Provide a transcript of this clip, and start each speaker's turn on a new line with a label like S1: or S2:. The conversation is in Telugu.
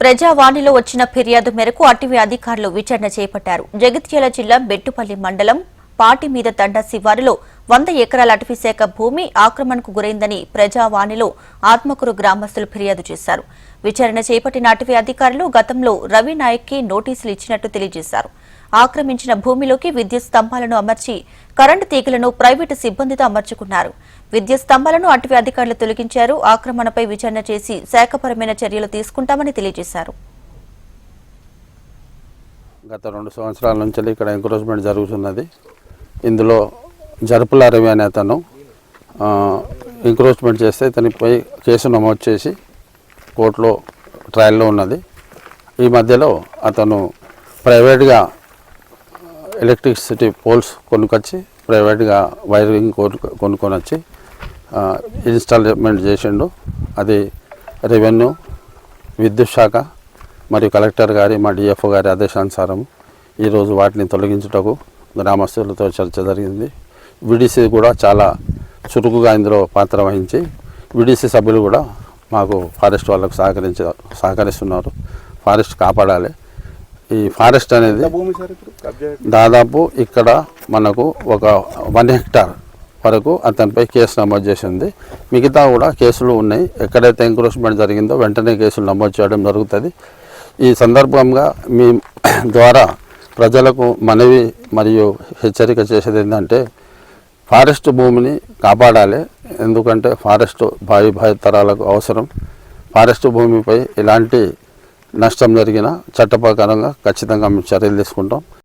S1: ప్రజావాణిలో వచ్చిన ఫిర్యాదు మేరకు అటవీ అధికారులు విచారణ చేపట్టారు. జగిత్యాల జిల్లా బెట్టుపల్లి మండలం పాటి మీద తండ శివారులో 100 ఎకరాల అటవీ శాఖ భూమి ఆక్రమణకు గురైందని ప్రజావాణిలో ఆత్మకూరు గ్రామస్తులు ఫిర్యాదు చేశారు. విచారణ చేపట్టిన అటవీ అధికారులు గతంలో రవి నాయక్కి నోటీసులు ఇచ్చినట్టు తెలియజేశారు. ఆక్రమించిన భూమిలోకి విద్యుత్ స్తంభాలను అమర్చి కరెంటు తీగలను ప్రైవేటు సిబ్బందితో అమర్చుకున్నారు. విద్యుత్ స్తంభాలను అటవీ అధికారులు తొలగించారు. ఆక్రమణపై విచారణ చేసి శాఖపరమైన చర్యలు తీసుకుంటామని తెలియజేశారు.
S2: గత 2 సంవత్సరాల నుంచి ఇక్కడ ఎంక్రోచ్మెంట్ జరుగుతున్నది. ఇందులో జరుపుల రవి అనే అతను ఎంక్రోచ్మెంట్ చేస్తే ఇతనిపై కేసు నమోదు చేసి కోర్టులో ట్రయల్లో ఉన్నది. ఈ మధ్యలో అతను ప్రైవేట్గా ఎలక్ట్రిసిటీ పోల్స్ కొనుక్కొచ్చి ప్రైవేట్గా వైరింగ్ కొనుక్కొని వచ్చి ఇన్స్టాల్మెంట్ చేసిండు. అది రెవెన్యూ, విద్యుత్ శాఖ మరియు కలెక్టర్ గారి మా డిఎఫ్ఓ గారి ఆదేశానుసారం ఈరోజు వాటిని తొలగించుటకు గ్రామస్తులతో చర్చ జరిగింది. విడిసి కూడా చాలా చురుకుగా ఇందులో పాత్ర వహించి విడిసి సభ్యులు కూడా మాకు ఫారెస్ట్ వాళ్ళకు సహకరిస్తున్నారు. ఫారెస్ట్ కాపాడాలి. ఈ ఫారెస్ట్ అనేది దాదాపు ఇక్కడ మనకు ఒక 1 హెక్టార్ వరకు అతనిపై కేసు నమోదు చేసింది. మిగతా కూడా కేసులు ఉన్నాయి. ఎక్కడైతే ఎంక్రోచ్మెంట్ జరిగిందో వెంటనే కేసులు నమోదు చేయడం జరుగుతుంది. ఈ సందర్భంగా మీ ద్వారా ప్రజలకు మనవి మరియు హెచ్చరిక చేసేది ఏంటంటే ఫారెస్ట్ భూమిని కాపాడాలి. ఎందుకంటే ఫారెస్ట్ భావి తరాలకు అవసరం. ఫారెస్ట్ భూమిపై ఎలాంటి నష్టం జరిగినా చట్ట ప్రకారంగా ఖచ్చితంగా మేము చర్యలు తీసుకుంటాం.